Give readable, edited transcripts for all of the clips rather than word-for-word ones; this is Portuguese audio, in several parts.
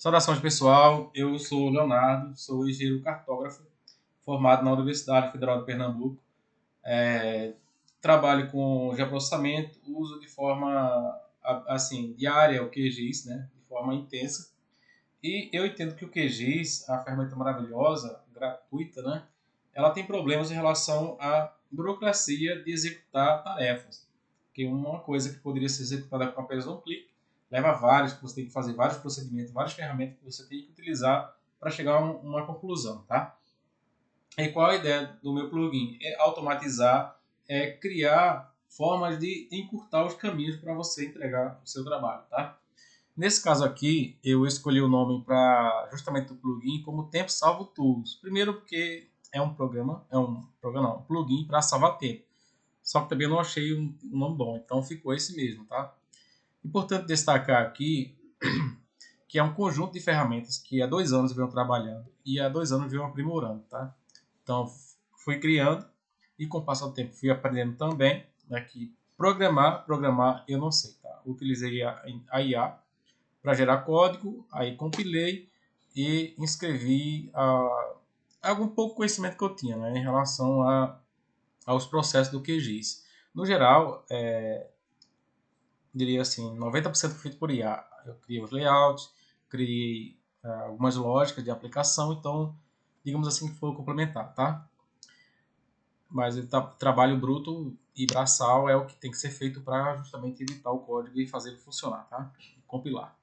Saudações pessoal, eu sou o Leonardo, sou engenheiro cartógrafo, formado na Universidade Federal de Pernambuco. Trabalho com geoprocessamento, uso de forma assim, diária o QGIS, né, de forma intensa. E eu entendo que o QGIS, a ferramenta maravilhosa, gratuita, né, ela tem problemas em relação à burocracia de executar tarefas. Que uma coisa que poderia ser executada com apenas um clique, leva vários, que você tem que fazer vários procedimentos, várias ferramentas que você tem que utilizar para chegar a uma conclusão, tá? E qual a ideia do meu plugin? É automatizar, criar formas de encurtar os caminhos para você entregar o seu trabalho, tá? Nesse caso aqui, eu escolhi o nome para justamente do plugin como Tempo Salvo Tools. Primeiro porque um plugin para salvar tempo. Só que também não achei um nome bom, então ficou esse mesmo, tá? Importante destacar aqui que é um conjunto de ferramentas que há 2 anos venho trabalhando e há 2 anos venho aprimorando, tá? Então, fui criando e com o passar do tempo fui aprendendo também, né, que programar eu não sei, tá? Utilizei a IA para gerar código, aí compilei e inscrevi algum pouco conhecimento que eu tinha, né, em relação aos processos do QGIS. No geral, diria assim, 90% feito por IA. Eu criei os layouts, criei algumas lógicas de aplicação, então, digamos assim, que foi complementar, tá? Mas trabalho bruto e braçal é o que tem que ser feito para justamente editar o código e fazer ele funcionar, tá? Compilar.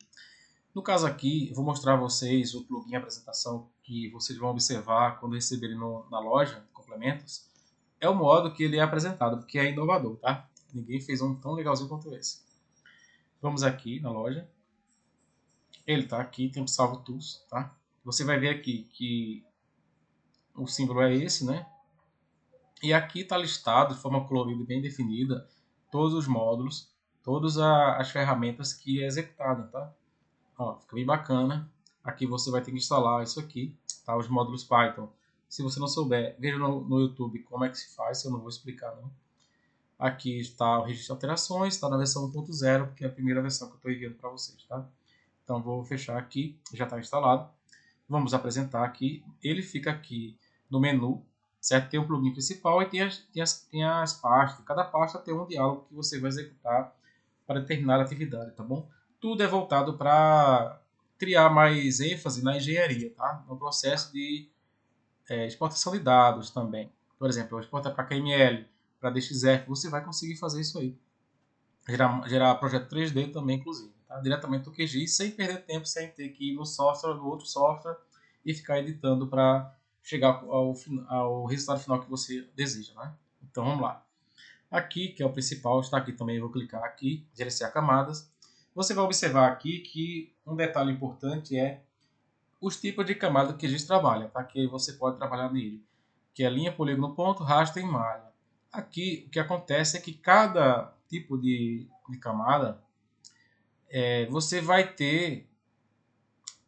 No caso aqui, eu vou mostrar a vocês o plugin apresentação que vocês vão observar quando receberem na loja de complementos. É o modo que ele é apresentado, porque é inovador, tá? Ninguém fez um tão legalzinho quanto esse. Vamos aqui na loja. Ele está aqui, Tempo Salvo Tools, tá? Você vai ver aqui que o símbolo é esse, né? E aqui está listado de forma colorida e bem definida todos os módulos, todas as ferramentas que é executada, tá? Ó, fica bem bacana. Aqui você vai ter que instalar isso aqui, tá? Os módulos Python. Se você não souber, veja no YouTube como é que se faz, eu não vou explicar não. Aqui está o registro de alterações, está na versão 1.0, porque é a primeira versão que eu estou enviando para vocês, tá? Então vou fechar aqui, já está instalado. Vamos apresentar aqui. Ele fica aqui no menu, certo? Tem o plugin principal e tem as pastas. Cada pasta tem um diálogo que você vai executar para determinada atividade, tá bom? Tudo é voltado para criar mais ênfase na engenharia, tá? No processo de exportação de dados também. Por exemplo, exportar para KML, para DXF, você vai conseguir fazer isso aí. Gerar projeto 3D também, inclusive, tá? Diretamente do QGIS, sem perder tempo, sem ter que ir no software, no outro software e ficar editando para chegar ao resultado final que você deseja, né? Então vamos lá. Aqui, que é o principal, está aqui também, eu vou clicar aqui, gerenciar camadas. Você vai observar aqui que um detalhe importante é os tipos de camada que a gente trabalha, tá? Que você pode trabalhar nele, que é linha, polígono, ponto, raster e malha. Aqui, o que acontece é que cada tipo de camada, você vai ter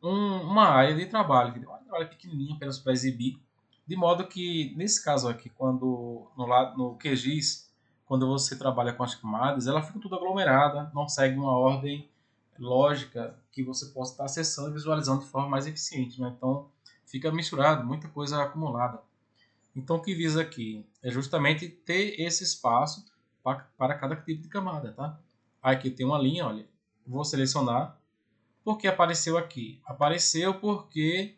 uma área de trabalho, uma área pequenininha apenas para exibir, de modo que, nesse caso aqui, quando no QGIS, quando você trabalha com as camadas, ela fica tudo aglomerada, não segue uma ordem lógica que você possa estar acessando e visualizando de forma mais eficiente, né? Então, fica misturado, muita coisa acumulada. Então, o que visa aqui é justamente ter esse espaço para cada tipo de camada, tá? Aqui tem uma linha, olha, vou selecionar. Por que apareceu aqui? Apareceu porque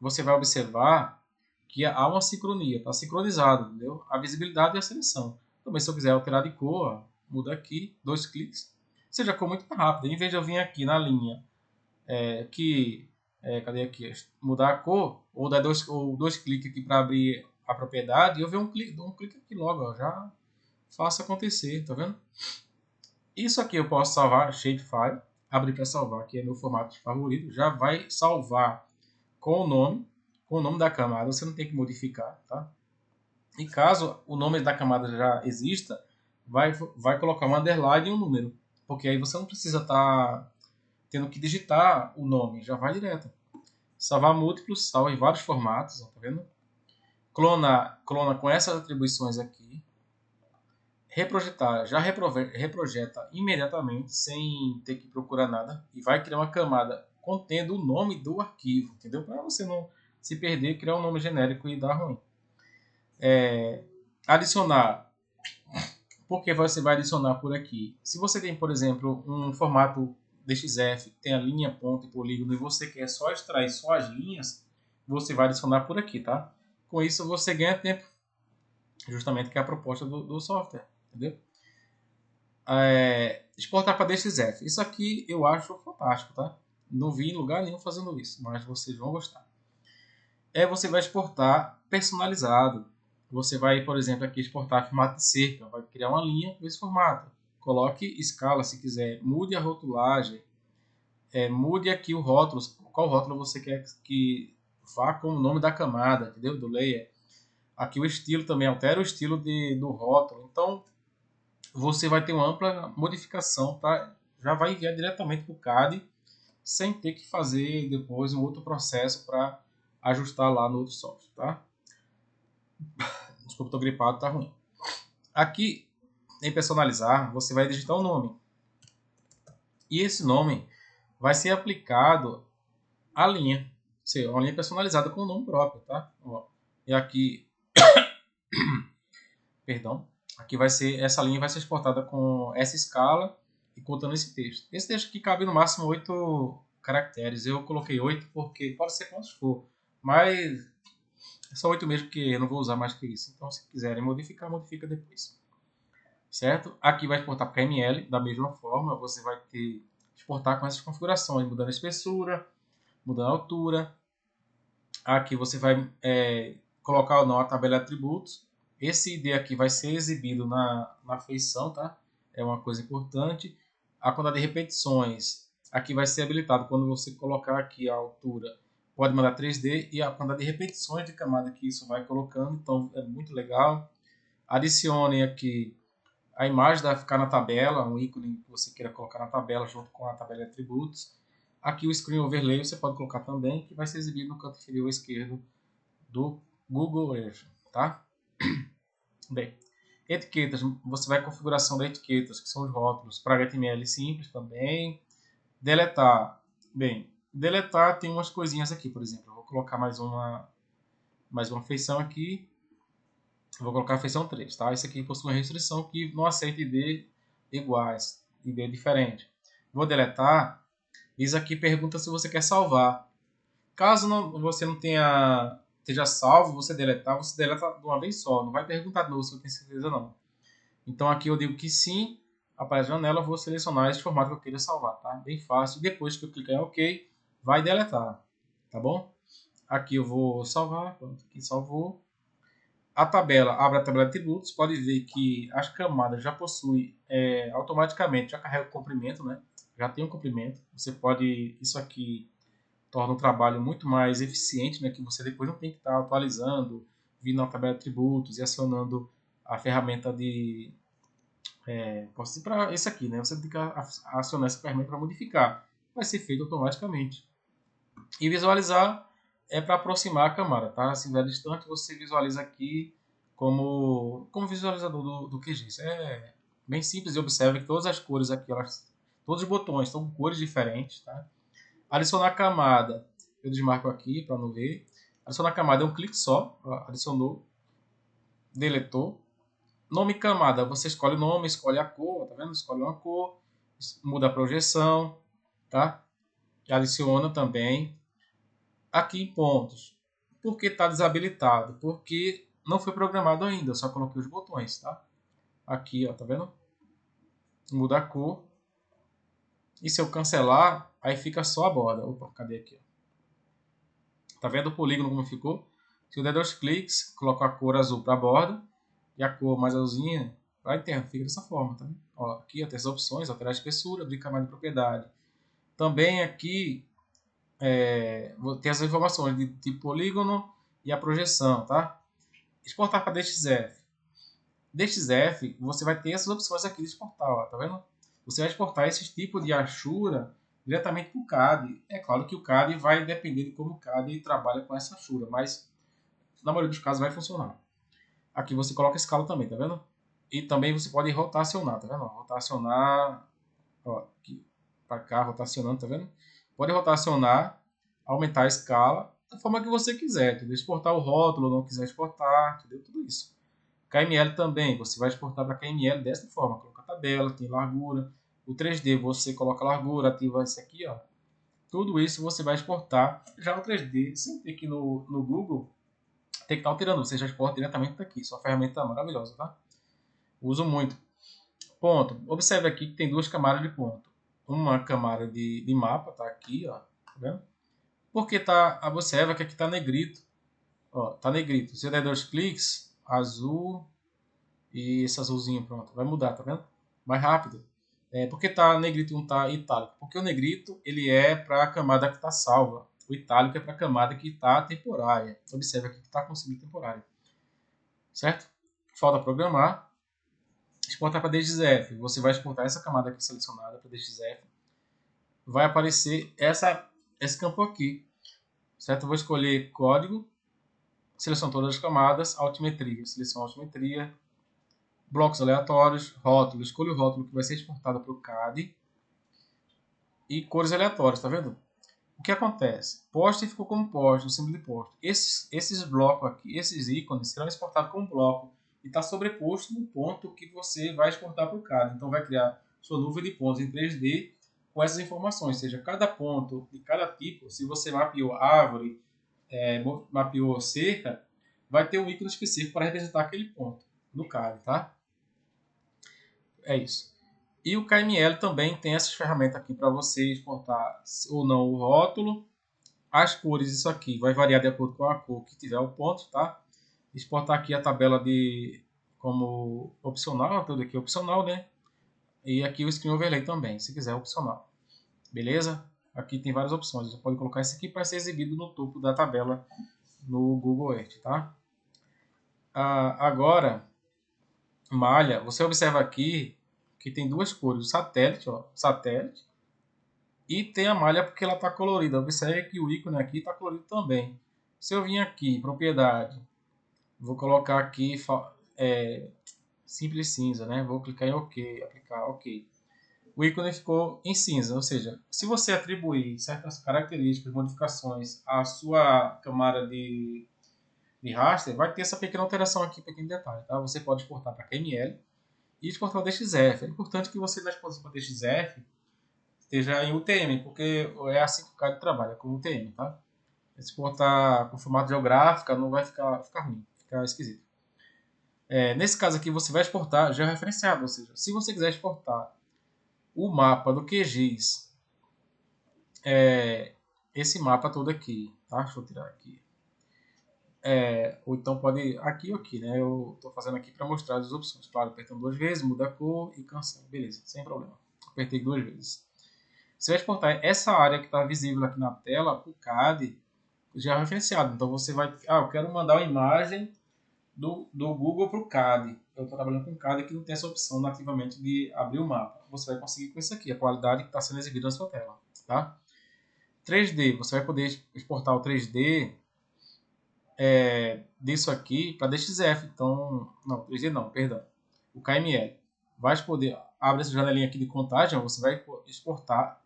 você vai observar que há uma sincronia, está sincronizado, entendeu? A visibilidade e a seleção. Também, se eu quiser alterar de cor, muda aqui, 2 cliques. Seja cor muito rápido. Em vez de eu vir aqui na linha, cadê aqui? Mudar a cor, ou dar dois cliques aqui para abrir a propriedade, eu ver um clique aqui logo, ó, já faço acontecer, tá vendo? Isso aqui eu posso salvar, shapefile, abrir para salvar, que é meu formato favorito, já vai salvar com o nome da camada, você não tem que modificar, tá? E caso o nome da camada já exista, vai colocar um underline e um número, porque aí você não precisa estar tendo que digitar o nome, já vai direto. Salvar múltiplos, salva em vários formatos, ó, tá vendo? Clona com essas atribuições aqui. reprojetar, já reprojeta imediatamente, sem ter que procurar nada, e vai criar uma camada contendo o nome do arquivo, entendeu? Para você não se perder, criar um nome genérico e dar ruim. Adicionar. Por que você vai adicionar por aqui? Se você tem, por exemplo, um formato DXF, tem a linha, ponto e polígono, e você quer só extrair só as linhas, você vai adicionar por aqui, tá? Com isso você ganha tempo, justamente que é a proposta do software, entendeu? Exportar para DXF. Isso aqui eu acho fantástico, tá? Não vi em lugar nenhum fazendo isso, mas vocês vão gostar. Você vai exportar personalizado. Você vai, por exemplo, aqui exportar formato de cerca. Vai criar uma linha com esse formato. Coloque escala se quiser. Mude a rotulagem. Mude aqui o rótulo. Qual rótulo você quer que vá com o nome da camada, entendeu? Do layer. Aqui o estilo também. Altera o estilo do rótulo. Então, você vai ter uma ampla modificação. Já vai enviar diretamente para o CAD sem ter que fazer depois um outro processo para ajustar lá no outro software, tá? Desculpa, estou gripado, tá ruim. Aqui, em personalizar, você vai digitar um nome. E esse nome vai ser aplicado à linha. Ou seja, uma linha personalizada com o nome próprio, tá? Ó, e aqui, perdão, aqui vai ser, essa linha vai ser exportada com essa escala e contando esse texto. Esse texto aqui cabe no máximo 8 caracteres. Eu coloquei 8 porque pode ser quantos for, mas é só 8 mesmo, porque eu não vou usar mais que isso. Então, se quiserem modificar, modifica depois. Certo? Aqui vai exportar para KML, da mesma forma, você vai ter exportar com essas configurações, mudando a espessura, mudando a altura. Aqui você vai colocar ou não a tabela de atributos. Esse ID aqui vai ser exibido na feição, tá? É uma coisa importante. A quantidade de repetições aqui vai ser habilitado quando você colocar aqui a altura. Pode mandar 3D e a quantidade de repetições de camada que isso vai colocando. Então é muito legal. Adicione aqui a imagem vai ficar na tabela, um ícone que você queira colocar na tabela junto com a tabela de atributos. Aqui o Screen Overlay você pode colocar também, que vai ser exibido no canto inferior esquerdo do Google Earth, tá? Bem, etiquetas, você vai configuração da etiquetas, que são os rótulos, para HTML simples também. Deletar, bem, deletar tem umas coisinhas aqui, por exemplo, eu vou colocar mais uma feição aqui. Vou colocar a feição 3, tá? Esse aqui possui uma restrição que não aceita ID iguais, ID diferente. Vou deletar. Isso aqui pergunta se você quer salvar. Caso você não esteja salvo, você deleta de uma vez só. Não vai perguntar de novo se eu tenho certeza não. Então aqui eu digo que sim, aparece a janela, eu vou selecionar esse formato que eu queira salvar, tá? Bem fácil. Depois que eu clicar em OK, vai deletar, tá bom? Aqui eu vou salvar, pronto, aqui salvou. A tabela, abre a tabela de atributos, pode ver que as camadas já possuem automaticamente, já carrega o comprimento, né? Já tem um comprimento. Você pode, isso aqui torna o trabalho muito mais eficiente, né? Que você depois não tem que estar atualizando, vindo na tabela de atributos e acionando a ferramenta de, posso dizer para esse aqui, né? Você tem que acionar essa ferramenta para modificar. Vai ser feito automaticamente. E visualizar é para aproximar a camada, tá? Se estiver distante, você visualiza aqui como visualizador do QGIS. Isso é bem simples e observe que todas as cores aqui, todos os botões estão com cores diferentes, tá? Adicionar camada, eu desmarco aqui para não ver. Adicionar camada é um clique só, adicionou, deletou. Nome camada, você escolhe o nome, escolhe a cor, tá vendo? Escolhe uma cor, muda a projeção, tá? Adiciona também. Aqui em pontos. Por que está desabilitado? Porque não foi programado ainda, eu só coloquei os botões, tá? Aqui, ó, tá vendo? Muda a cor. E se eu cancelar, aí fica só a borda. Opa, cadê aqui? Tá vendo o polígono como ficou? Se eu der 2 cliques, coloco a cor azul para a borda e a cor mais azulzinha para a interna. Fica dessa forma, tá vendo? Ó, aqui ó, tem as opções, alterar a espessura, abrir camada de propriedade. Também aqui vou ter as informações de tipo polígono e a projeção, tá? Exportar para DXF. DXF, você vai ter essas opções aqui de exportar, ó, tá vendo? Você vai exportar esses tipos de achura diretamente para o CAD. É claro que o CAD vai depender de como o CAD trabalha com essa achura, mas na maioria dos casos vai funcionar. Aqui você coloca a escala também, tá vendo? E também você pode rotacionar, tá vendo? Rotacionar, ó, aqui para cá, rotacionando, tá vendo? Pode rotacionar, aumentar a escala da forma que você quiser, entendeu? Exportar o rótulo, não quiser exportar, entendeu? Tudo isso. KML também, você vai exportar para KML dessa forma, coloca a tabela, tem largura. O 3D você coloca a largura, ativa esse aqui, ó. Tudo isso você vai exportar. Já o 3D, sem ter que ir no Google, tem que estar alterando, você já exporta diretamente daqui. Sua ferramenta maravilhosa, tá? Uso muito. Ponto. Observe aqui que tem duas camadas de ponto. Uma camada de mapa, tá aqui, ó. Tá vendo? Porque tá, observa que aqui tá negrito. Ó, tá negrito. Se eu der 2 cliques, azul e esse azulzinho, pronto. Vai mudar, tá vendo? Mais rápido. Por que tá negrito e um tá itálico? Porque o negrito ele é para a camada que está salva. O itálico é para a camada que está temporária. Observe aqui que está com símbolo temporário. Certo? Falta programar. Exportar para DXF. Você vai exportar essa camada aqui selecionada para DXF. Vai aparecer esse campo aqui. Certo? Eu vou escolher código. Seleciono todas as camadas. Altimetria. Seleciono altimetria. Blocos aleatórios. Rótulo. Escolho o rótulo que vai ser exportado para o CAD. E cores aleatórias, tá vendo? O que acontece? Post ficou como post, o símbolo de post. Esses blocos aqui, esses ícones, serão exportados como bloco e está sobreposto no ponto que você vai exportar para o CAD. Então vai criar sua nuvem de pontos em 3D com essas informações, ou seja, cada ponto de cada tipo, se você mapeou árvore, mapeou cerca, vai ter um ícone específico para representar aquele ponto no CAD, tá? É isso. E o KML também tem essas ferramentas aqui para você exportar ou não o rótulo. As cores, isso aqui vai variar de acordo com a cor que tiver o ponto, tá? Exportar aqui a tabela de como opcional, tudo aqui é opcional, né? E aqui o Screen Overlay também, se quiser, opcional. Beleza? Aqui tem várias opções. Você pode colocar esse aqui para ser exibido no topo da tabela no Google Earth, tá? Agora, malha, você observa aqui que tem duas cores, o satélite, ó, satélite, e tem a malha porque ela está colorida. Observe que o ícone aqui está colorido também. Se eu vim aqui, propriedade, vou colocar aqui simples cinza, né? Vou clicar em OK, aplicar OK. O ícone ficou em cinza, ou seja, se você atribuir certas características, modificações à sua camada de raster, vai ter essa pequena alteração aqui, pequeno detalhe, tá? Você pode exportar para KML e exportar o DXF. É importante que você na exposição para DXF esteja em UTM, porque é assim que o CAD trabalha, com UTM, tá? Exportar com formato geográfico não vai ficar ruim, ficar esquisito. Nesse caso aqui, você vai exportar georreferenciado, ou seja, se você quiser exportar o mapa do QGIS, esse mapa todo aqui, tá? Deixa eu tirar aqui. Ou então pode aqui ou aqui, né? Eu estou fazendo aqui para mostrar as opções. Claro, apertando 2 vezes, muda a cor e cancela. Beleza, sem problema. Apertei 2 vezes. Você vai exportar essa área que está visível aqui na tela para o CAD georreferenciado. Então você vai, eu quero mandar uma imagem do Google para o CAD. Eu estou trabalhando com CAD que não tem essa opção nativamente de abrir o mapa. Você vai conseguir com isso aqui, a qualidade que está sendo exibida na sua tela. Tá? 3D, você vai poder exportar o 3D disso aqui para DXF. Então, não, 3D não, perdão. O KML. Vai poder, abre essa janelinha aqui de contagem, você vai exportar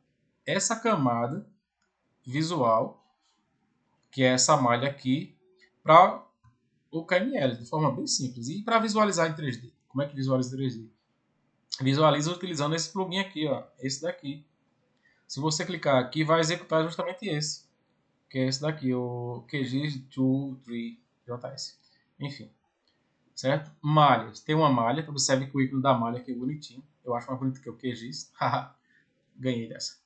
essa camada visual, que é essa malha aqui, para o KML, de forma bem simples. E para visualizar em 3D, como é que visualiza em 3D? Visualiza utilizando esse plugin aqui, ó, esse daqui. Se você clicar aqui, vai executar justamente esse, que é esse daqui, o QGIS23JS. Enfim, certo? Malhas. Tem uma malha, observe que o ícone da malha aqui é bonitinho. Eu acho mais bonito que o QGIS. Ganhei dessa.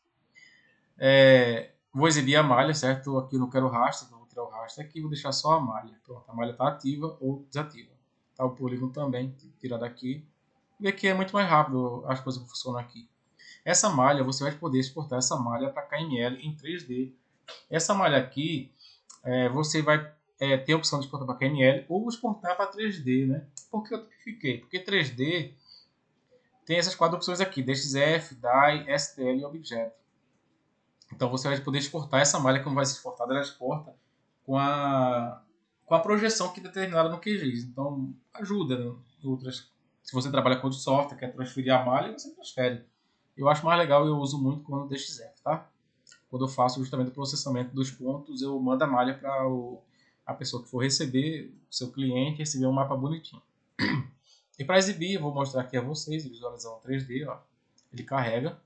Vou exibir a malha, certo? Aqui eu não quero raster, então vou tirar o raster aqui e vou deixar só a malha. Pronto, a malha está ativa ou desativa. Tá, o polígono também, tirar daqui. E aqui é muito mais rápido as coisas que funcionam aqui. Essa malha, você vai poder exportar essa malha para KML em 3D. Essa malha aqui, você vai ter a opção de exportar para KML ou exportar para 3D, né? Por que eu tipifiquei? Porque 3D tem essas 4 opções aqui, DXF, DAI, STL e Objeto. Então você vai poder exportar essa malha, como vai ser exportada, ela exporta com a projeção que é determinada no QGIS. Então ajuda, né, em outras Se você trabalha com outro software, quer transferir a malha, você transfere. Eu acho mais legal, eu uso muito quando DXF, tá? Quando eu faço justamente o processamento dos pontos, eu mando a malha para a pessoa que for receber, o seu cliente, receber um mapa bonitinho. E para exibir, eu vou mostrar aqui a vocês, visualização 3D, ó. Ele carrega.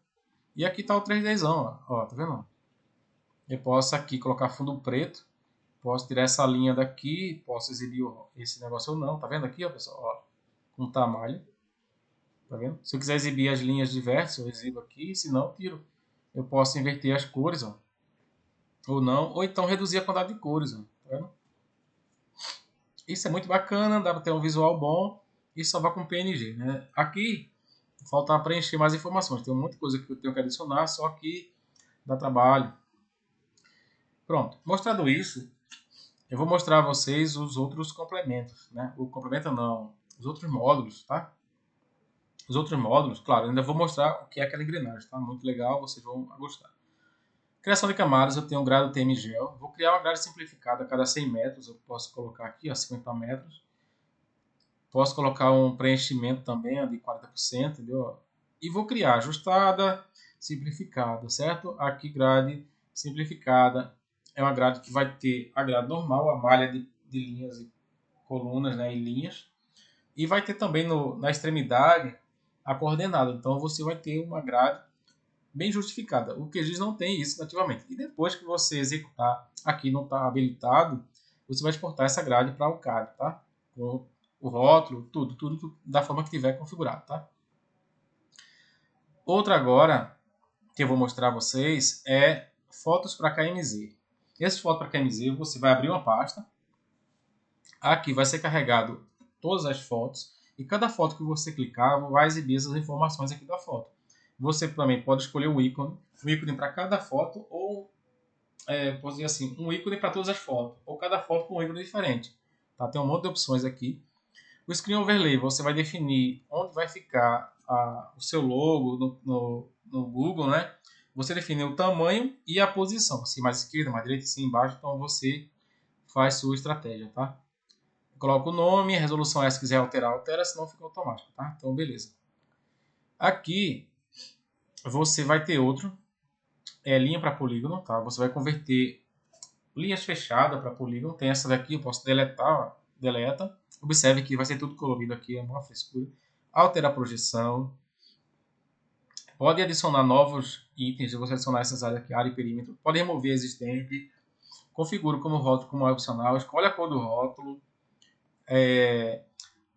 E aqui está o 3Dzão, ó, tá vendo? Eu posso aqui colocar fundo preto, posso tirar essa linha daqui, posso exibir esse negócio ou não, tá vendo aqui, ó, pessoal? Ó, com tamanho, tá vendo? Se eu quiser exibir as linhas de vértice, eu exibo aqui, se não, eu tiro. Eu posso inverter as cores, ó, ou não, ou então reduzir a quantidade de cores, ó, tá vendo? Isso é muito bacana, dá para ter um visual bom e salvar com PNG, né? Aqui falta preencher mais informações, tem muita coisa que eu tenho que adicionar, só que dá trabalho. Pronto, mostrado isso, eu vou mostrar a vocês os outros complementos, né? O complemento não, os outros módulos, tá? Os outros módulos, claro, ainda vou mostrar o que é aquela engrenagem, tá? Muito legal, vocês vão gostar. Criação de camadas, eu tenho um grade TMGel. Vou criar uma grade simplificada a cada 100 metros, eu posso colocar aqui, ó, 50 metros. Posso colocar um preenchimento também, ó, de 40%, entendeu? E vou criar ajustada, simplificada, certo? Aqui grade simplificada é uma grade que vai ter a grade normal, a malha de linhas e colunas, né, e linhas. E vai ter também na extremidade a coordenada. Então você vai ter uma grade bem justificada. O QGIS não tem isso nativamente. E depois que você executar, aqui não está habilitado, você vai exportar essa grade para o CAD, tá? Com o rótulo, tudo da forma que tiver configurado, tá? Outra agora que eu vou mostrar a vocês é fotos para KMZ. Esse foto para KMZ, você vai abrir uma pasta. Aqui vai ser carregado todas as fotos e cada foto que você clicar vai exibir essas informações aqui da foto. Você também pode escolher um ícone para cada foto ou, posso dizer assim, um ícone para todas as fotos, ou cada foto com um ícone diferente. Tá? Tem um monte de opções aqui. O Screen Overlay, você vai definir onde vai ficar o seu logo no Google, né? Você define o tamanho e a posição, se mais esquerda, mais direita, se embaixo, então você faz sua estratégia, tá? Coloca o nome, a resolução é, se quiser alterar, altera, senão fica automático, tá? Então, beleza. Aqui, você vai ter outro, linha para polígono, tá? Você vai converter linhas fechadas para polígono. Tem essa daqui, eu posso deletar, ó, deleta. Observe que vai ser tudo colorido aqui, é uma frescura. Alterar a projeção. Pode adicionar novos itens, eu vou adicionar essas áreas aqui, área e perímetro. Pode remover existente. Configura como rótulo, como é opcional. Escolhe a cor do rótulo.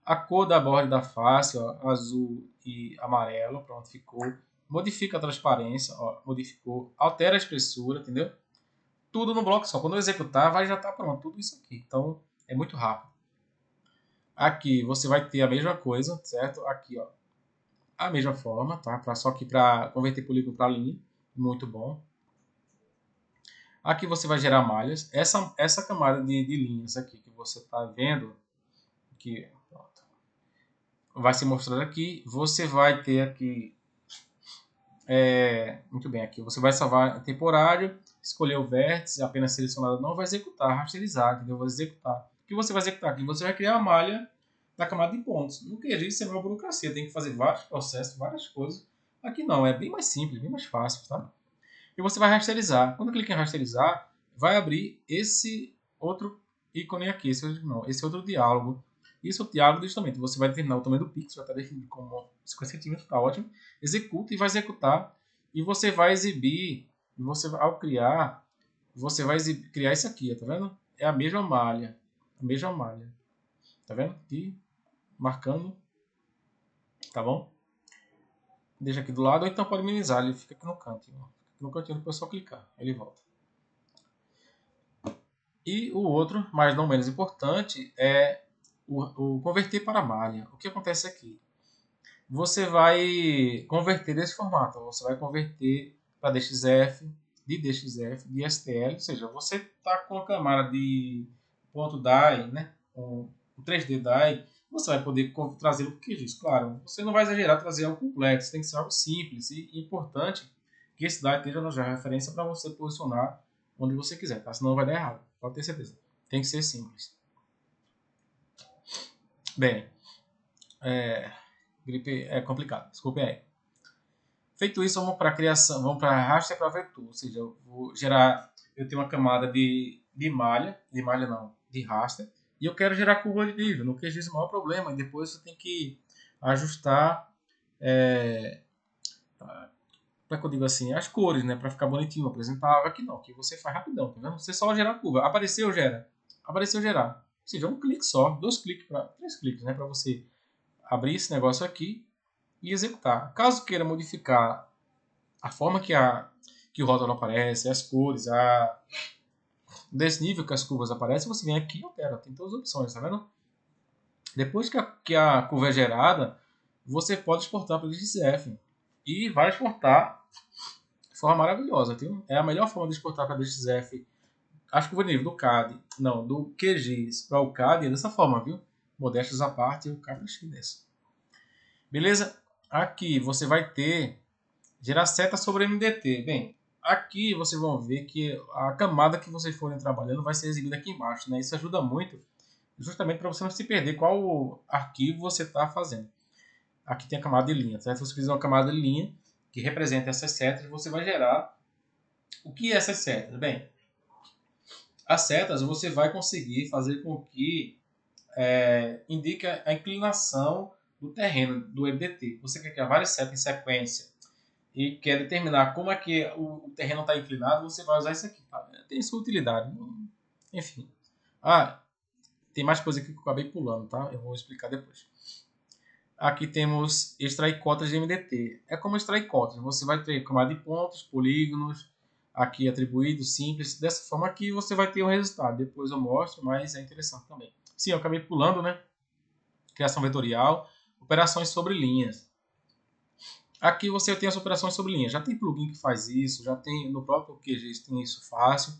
A cor da borda da face, ó, azul e amarelo, pronto, ficou. Modifica a transparência, ó, modificou. Altera a espessura, entendeu? Tudo no bloco só. Quando eu executar, vai já estar pronto, tudo isso aqui. Então, é muito rápido. Aqui você vai ter a mesma coisa, certo? Aqui, ó, a mesma forma, tá? Só que para converter polígono para linha, muito bom. Aqui você vai gerar malhas. Essa camada de linhas aqui que você está vendo, que pronto, vai se mostrar aqui. Você vai ter aqui, muito bem, aqui você vai salvar temporário, escolher o vértice, apenas selecionado não, vai executar, rasterizar, entendeu? Vai executar. O que você vai executar aqui? Você vai criar a malha da camada de pontos. No QGIS isso é uma burocracia, tem que fazer vários processos, várias coisas. Aqui não, é bem mais simples, bem mais fácil, tá? E você vai rasterizar. Quando clica em rasterizar, vai abrir esse outro ícone aqui, esse outro diálogo. Isso é o diálogo justamente. Você vai determinar o tamanho do pixel, já está definido como 50 centímetros, está ótimo. Executa e vai executar. E você vai exibir, ao criar, você vai criar isso aqui, tá vendo? É a mesma malha. A mesma malha. Tá vendo? E marcando. Tá bom? Deixa aqui do lado, ou então pode minimizar, ele fica aqui no canto. No cantinho depois é só clicar, ele volta. E o outro, mas não menos importante, é o converter para malha. O que acontece aqui? Você vai converter desse formato, você vai converter para DXF, de STL, ou seja, você está com a camada de ponto DAI, né, um 3D DAI, você vai poder trazer o que diz. Claro, você não vai exagerar trazer algo complexo, tem que ser algo simples e importante que esse DAI esteja já referência para você posicionar onde você quiser, tá? Senão vai dar errado, pode ter certeza. Tem que ser simples. Bem, Gripe é complicado, desculpe aí. Feito isso, vamos para a criação, vamos para raster para vetor, ou seja, eu vou gerar, eu tenho uma camada de malha não, de raster, e eu quero gerar curva de nível, no QGIS é o maior problema, e depois você tem que ajustar, é, como é que eu digo assim, as cores, né, para ficar bonitinho, apresentável. Aqui não, aqui você faz rapidão, tá vendo? Você só gerar a curva, apareceu, gera, apareceu, gerar. Ou seja, um clique só, dois cliques, três cliques, né, para você abrir esse negócio aqui e executar. Caso queira modificar a forma que o rótulo aparece, as cores, o desnível que as curvas aparecem, você vem aqui e altera. Tem todas as opções, tá vendo? Depois que a curva é gerada, você pode exportar para o DXF. E vai exportar de forma maravilhosa. É a melhor forma de exportar para o DXF. Acho que o nível do CAD, não, do QGIS para o CAD é dessa forma, viu? Modestas à parte, eu caprichei nessa. Beleza? Aqui você vai ter gerar seta sobre MDT. Bem, aqui vocês vão ver que a camada que vocês forem trabalhando vai ser exibida aqui embaixo, né? Isso ajuda muito, justamente para você não se perder qual arquivo você está fazendo. Aqui tem a camada de linha, certo? Se você fizer uma camada de linha que representa essas setas, você vai gerar o que é essas setas? Bem, as setas você vai conseguir fazer com que indique a inclinação do terreno do MDT. Você quer criar várias setas em sequência e quer determinar como é que o terreno está inclinado, você vai usar isso aqui. Tá? Tem sua utilidade. Enfim. Tem mais coisa aqui que eu acabei pulando, tá? Eu vou explicar depois. Aqui temos extrair cotas de MDT. É como extrair cotas. Você vai ter camada de pontos, polígonos, aqui atribuído, simples. Dessa forma aqui você vai ter o resultado. Depois eu mostro, mas é interessante também. Sim, eu acabei pulando, né? Criação vetorial, operações sobre linhas. Aqui você tem as operações sobre linha. Já tem plugin que faz isso, já tem no próprio QGIS tem isso fácil.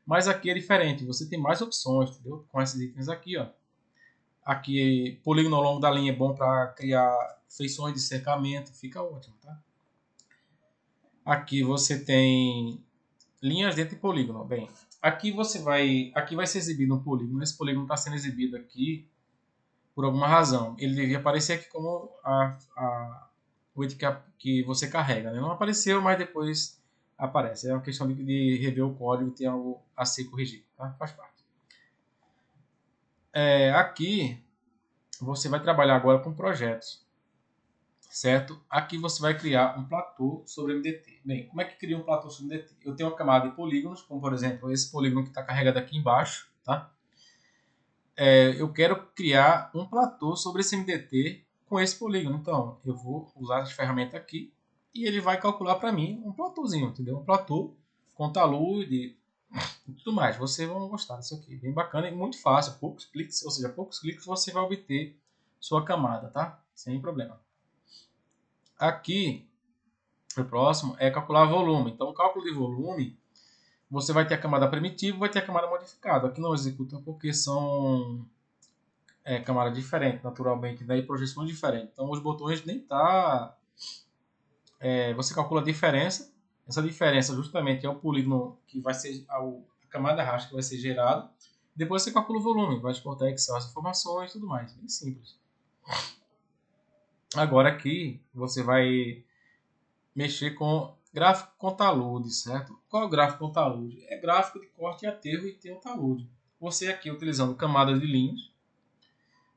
Mas aqui é diferente, você tem mais opções, entendeu? Com esses itens aqui, ó. Aqui, polígono ao longo da linha é bom para criar feições de cercamento, fica ótimo, tá? Aqui você tem linhas dentro de polígono. Bem, aqui vai ser exibido um polígono. Esse polígono está sendo exibido aqui por alguma razão. Ele devia aparecer aqui como o item que você carrega, né? Não apareceu, mas depois aparece. É uma questão de rever o código, tem algo a ser corrigido, tá? Faz parte. Aqui você vai trabalhar agora com projetos, certo? Aqui você vai criar um platô sobre MDT. Bem, como é que cria um platô sobre MDT? Eu tenho uma camada de polígonos, como por exemplo esse polígono que está carregado aqui embaixo, tá? Eu quero criar um platô sobre esse MDT com esse polígono. Então, eu vou usar as ferramentas aqui e ele vai calcular para mim um platôzinho, entendeu? Um platô com talude e tudo mais. Vocês vão gostar disso aqui. Bem bacana e muito fácil. Poucos cliques, ou seja, poucos cliques você vai obter sua camada, tá? Sem problema. Aqui, o próximo é calcular volume. Então, o cálculo de volume, você vai ter a camada primitiva e vai ter a camada modificada. Aqui não executa porque são camada diferente, naturalmente, né? E projeções diferentes. Então, os botões nem tá... você calcula a diferença. Essa diferença justamente é o polígono que vai ser a camada raster que vai ser gerado. Depois você calcula o volume, vai exportar Excel as informações e tudo mais. Bem simples. Agora aqui você vai mexer com gráfico com talude, certo? Qual é o gráfico com talude? É gráfico de corte e aterro e tem o talude. Você aqui utilizando camadas de linhas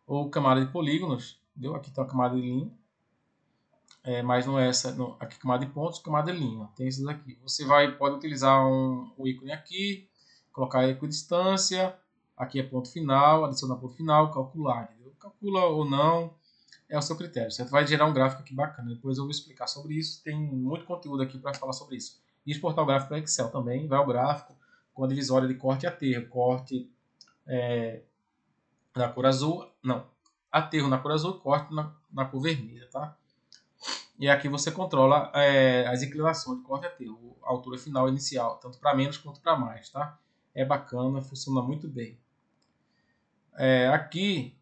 ou camada de polígonos, entendeu? Aqui tem uma camada de linha, mas não é essa, não. Aqui camada de pontos, camada de linha, tem esses aqui. Você pode utilizar um ícone aqui, colocar a equidistância, aqui é ponto final, adicionar ponto final, calcular, entendeu? Calcula ou não, é o seu critério. Você vai gerar um gráfico aqui bacana. Depois eu vou explicar sobre isso. Tem muito conteúdo aqui para falar sobre isso. E exportar o gráfico para Excel também. Vai o gráfico com a divisória de corte e aterro. Corte na cor azul. Não. Aterro na cor azul e corte na cor vermelha. Tá? E aqui você controla as inclinações de corte e aterro. A altura final e inicial. Tanto para menos quanto para mais. Tá? É bacana. Funciona muito bem. Aqui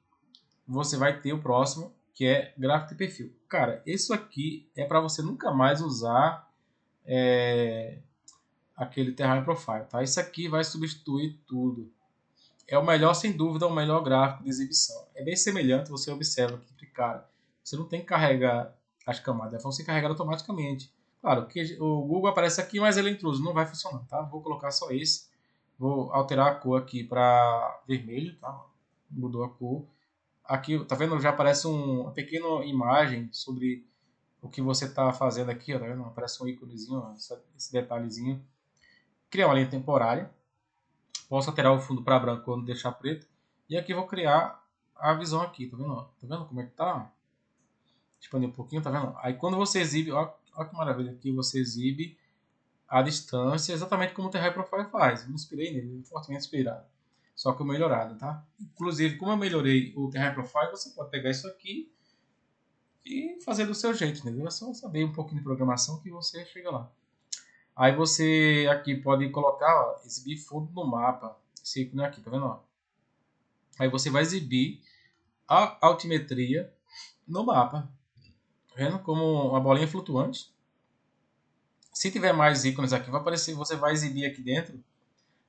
você vai ter o próximo, que é gráfico de perfil. Cara, isso aqui é para você nunca mais usar aquele Terrain Profile, tá? Isso aqui vai substituir tudo. É o melhor, sem dúvida, o melhor gráfico de exibição. É bem semelhante, você observa aqui de cara, Você não tem que carregar as camadas, vão ser carregadas automaticamente. Claro, que o Google aparece aqui, mas ele é intruso, não vai funcionar, tá? Vou colocar só esse. Vou alterar a cor aqui para vermelho, tá? Mudou a cor. Aqui, tá vendo? Já aparece uma pequena imagem sobre o que você está fazendo aqui, ó, tá vendo? Aparece um íconezinho, ó, esse detalhezinho. Criar uma linha temporária. Posso alterar o fundo para branco quando deixar preto. E aqui vou criar a visão aqui, tá vendo? Tá vendo como é que tá? Expandir um pouquinho, tá vendo? Aí quando você exibe, ó que maravilha, aqui você exibe a distância, exatamente como o Terra Profile faz. Eu me inspirei nele, fortemente inspirado. Só que o melhorado, tá? Inclusive, como eu melhorei o Terra Profile, você pode pegar isso aqui e fazer do seu jeito, entendeu? É só saber um pouquinho de programação que você chega lá. Aí você aqui pode colocar, ó, exibir fundo no mapa. Esse ícone aqui, tá vendo? Ó? Aí você vai exibir a altimetria no mapa. Tá vendo? Como uma bolinha flutuante. Se tiver mais ícones aqui, vai aparecer, você vai exibir aqui dentro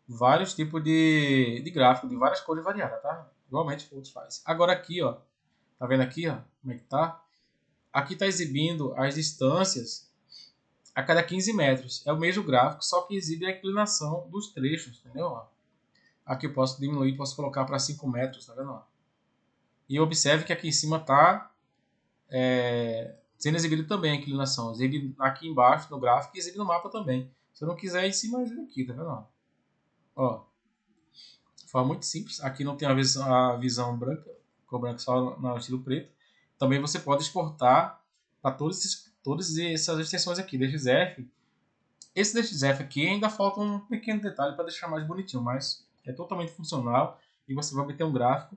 vários tipos de gráfico, de várias cores variadas, tá? Igualmente o outro faz. Agora aqui, ó, tá vendo aqui, ó, como é que tá? Aqui tá exibindo as distâncias a cada 15 metros. É o mesmo gráfico, só que exibe a inclinação dos trechos, entendeu? Aqui eu posso diminuir, posso colocar para 5 metros, tá vendo? E observe que aqui em cima tá sendo exibido também a inclinação. Exibe aqui embaixo no gráfico e exibe no mapa também. Se eu não quiser, em cima, exibe aqui, tá vendo? Ó, de forma muito simples. Aqui não tem a visão branca, ficou branca só no estilo preto. Também você pode exportar para todas essas extensões aqui, DXF. Esse DXF aqui ainda falta um pequeno detalhe para deixar mais bonitinho, mas é totalmente funcional e você vai obter um gráfico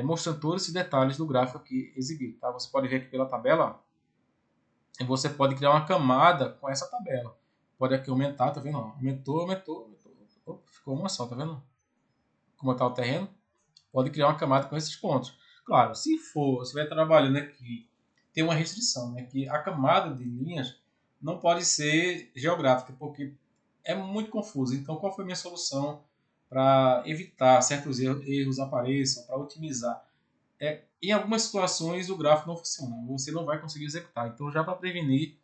mostrando todos esses detalhes do gráfico aqui exibido. Tá? Você pode ver aqui pela tabela, e você pode criar uma camada com essa tabela. Pode aqui aumentar, tá vendo? Aumentou, aumentou, aumentou. Opa, ficou uma só, tá vendo? Como está o terreno? Pode criar uma camada com esses pontos. Claro, se estiver trabalhando aqui, tem uma restrição, né? Que a camada de linhas não pode ser geográfica, porque é muito confuso. Então, qual foi a minha solução para evitar certos erros apareçam, para otimizar? Em algumas situações o gráfico não funciona, você não vai conseguir executar. Então, já para prevenir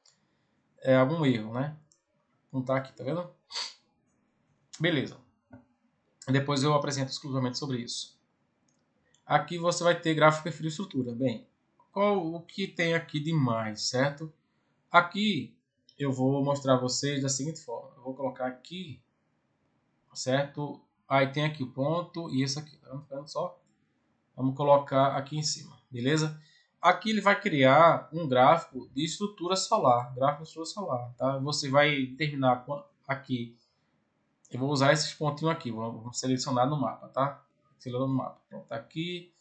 algum erro, né? Não está aqui, tá vendo? Beleza. Depois eu apresento exclusivamente sobre isso. Aqui você vai ter gráfico, perfil e estrutura. Bem, o que tem aqui de mais, certo? Aqui eu vou mostrar a vocês da seguinte forma. Eu vou colocar aqui, certo? Aí tem aqui o ponto e esse aqui, tá vendo só? Vamos colocar aqui em cima, beleza? Aqui ele vai criar um gráfico de estrutura solar, gráfico de estrutura solar, tá? Você vai terminar aqui. Eu vou usar esses pontinhos aqui, vou selecionar no mapa, tá? Selecionar no mapa. Pronto, aqui.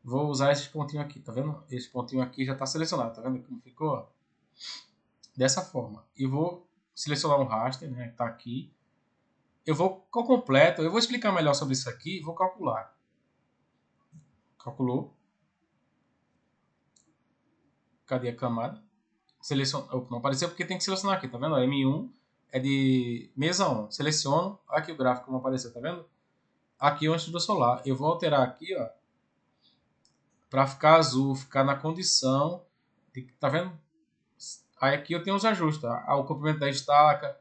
Vou usar esses pontinhos aqui, tá vendo? Esse pontinho aqui já está selecionado, tá vendo como ficou? Dessa forma. E vou selecionar um raster, né, que está aqui. Eu vou completo, eu vou explicar melhor sobre isso aqui e vou calcular. Calculou. Cadê a camada? Não apareceu porque tem que selecionar aqui, tá vendo? M1 é de mesa 1. Seleciono, aqui o gráfico como apareceu, tá vendo? Aqui é o estudo solar. Eu vou alterar aqui, ó, para ficar azul, ficar na condição de, tá vendo? Aí aqui eu tenho os ajustes, tá? O comprimento da estaca,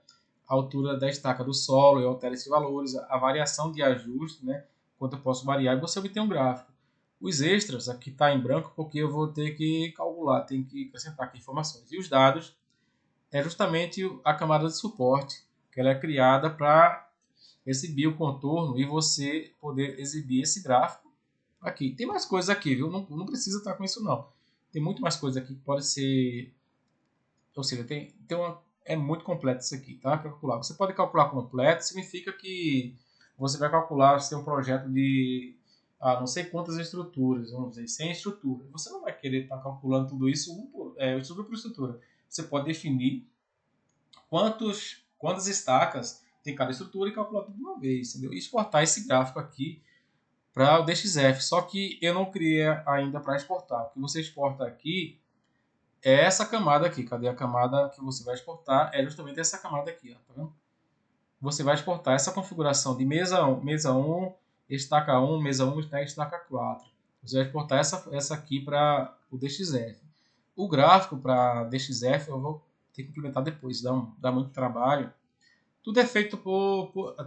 a altura da estaca do solo, eu altero esses valores, a variação de ajuste, né? Quanto eu posso variar, e você obtém um gráfico. Os extras, aqui está em branco, porque eu vou ter que calcular, tenho que acrescentar aqui informações. E os dados é justamente a camada de suporte, que ela é criada para exibir o contorno e você poder exibir esse gráfico aqui. Tem mais coisas aqui, viu? Não precisa estar com isso não. Tem muito mais coisas aqui que pode ser, ou seja, é muito completo isso aqui, tá? Calcular. Você pode calcular completo, significa que você vai calcular se tem um projeto de não sei quantas estruturas, vamos dizer, 100 estruturas. Você não vai querer estar calculando tudo isso estrutura por estrutura. Você pode definir quantas estacas tem cada estrutura e calcular tudo de uma vez, entendeu? E exportar esse gráfico aqui para o DXF. Só que eu não criei ainda para exportar. O que você exporta aqui é essa camada aqui. Cadê a camada que você vai exportar? É justamente essa camada aqui, ó, tá vendo? Você vai exportar essa configuração de mesa 1, estaca 1, mesa 1, estaca 4. Você vai exportar essa aqui para o DXF. O gráfico para DXF eu vou ter que implementar depois, dá muito trabalho. Tudo é feito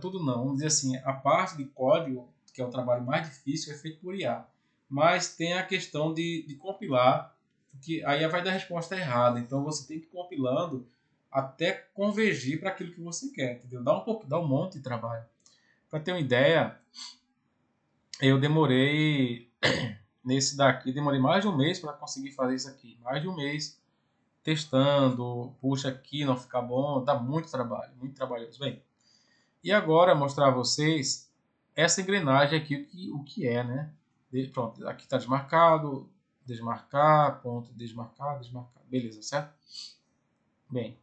tudo não, vamos dizer assim, a parte de código, que é o trabalho mais difícil, é feito por IA. Mas tem a questão de compilar, que aí vai dar a resposta errada. Então você tem que ir compilando até convergir para aquilo que você quer, entendeu? Dá um monte de trabalho. Para ter uma ideia, eu demorei nesse daqui, demorei mais de um mês para conseguir fazer isso aqui. Mais de um mês testando, puxa aqui, não fica bom, dá muito trabalho, muito trabalhoso. Bem, e agora mostrar a vocês essa engrenagem aqui, o que é, né? Pronto, aqui está desmarcado, desmarcar, ponto, desmarcar, desmarcar. Beleza, certo? Bem,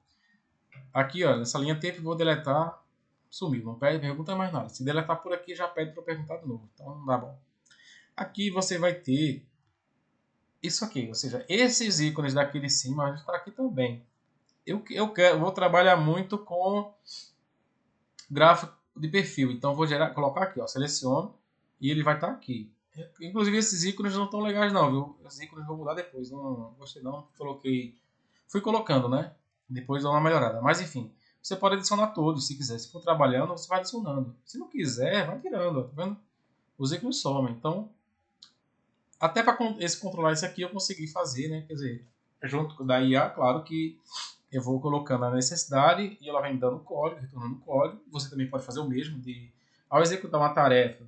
aqui, ó, nessa linha tempo eu vou deletar, sumiu, não pede, pergunta mais nada. Se deletar por aqui, já pede para perguntar de novo, então não dá bom. Aqui você vai ter isso aqui, ou seja, esses ícones daqui de cima estão aqui também. Eu vou trabalhar muito com gráfico de perfil, então vou colocar aqui, ó, seleciono e ele vai estar aqui. Inclusive esses ícones não estão legais não, viu? Esses ícones eu vou mudar depois, não gostei não, fui colocando, né? Depois dou uma melhorada, mas enfim, você pode adicionar todos se quiser, se for trabalhando você vai adicionando, se não quiser vai tirando, ó, tá vendo? Os ícones somem, então até para controlar isso aqui eu consegui fazer, né? Quer dizer, junto da IA, claro que eu vou colocando a necessidade e ela vai me dando código, retornando código. Você também pode fazer o mesmo, ao executar uma tarefa,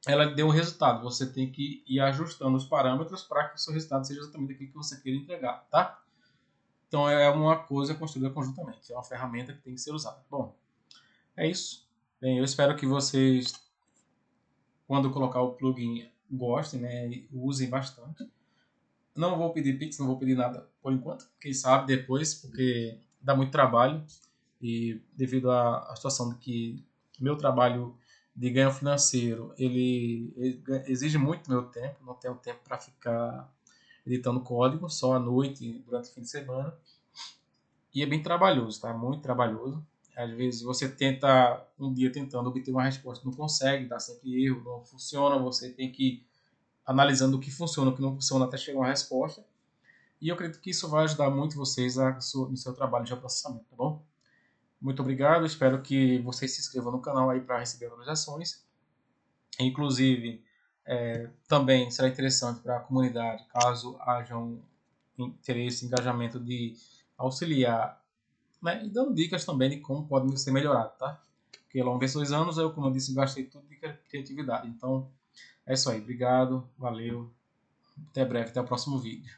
ela deu um resultado. Você tem que ir ajustando os parâmetros para que o seu resultado seja exatamente aquilo que você queira entregar, tá? Então é uma coisa construída conjuntamente, é uma ferramenta que tem que ser usada. Bom, é isso. Bem, eu espero que vocês, quando colocar o plugin, gostem, né? E usem bastante. Não vou pedir Pix, não vou pedir nada por enquanto. Quem sabe depois, porque dá muito trabalho. E devido à situação de que meu trabalho de ganho financeiro, ele exige muito meu tempo. Não tenho tempo para ficar editando código, só à noite, durante o fim de semana. E é bem trabalhoso, tá? Muito trabalhoso. Às vezes você tenta, um dia tentando obter uma resposta, não consegue, dá sempre erro, não funciona. Você tem que ir analisando o que funciona, o que não funciona, até chegar a uma resposta. E eu acredito que isso vai ajudar muito vocês no seu trabalho de processamento, tá bom? Muito obrigado, espero que vocês se inscrevam no canal aí para receber atualizações. Inclusive, também será interessante para a comunidade, caso haja um interesse, engajamento de auxiliar, né? E dando dicas também de como pode ser melhorado, tá? Porque ao longo desses 2 anos eu, como eu disse, gastei tudo de criatividade. Então, é isso aí. Obrigado, valeu, até breve, até o próximo vídeo.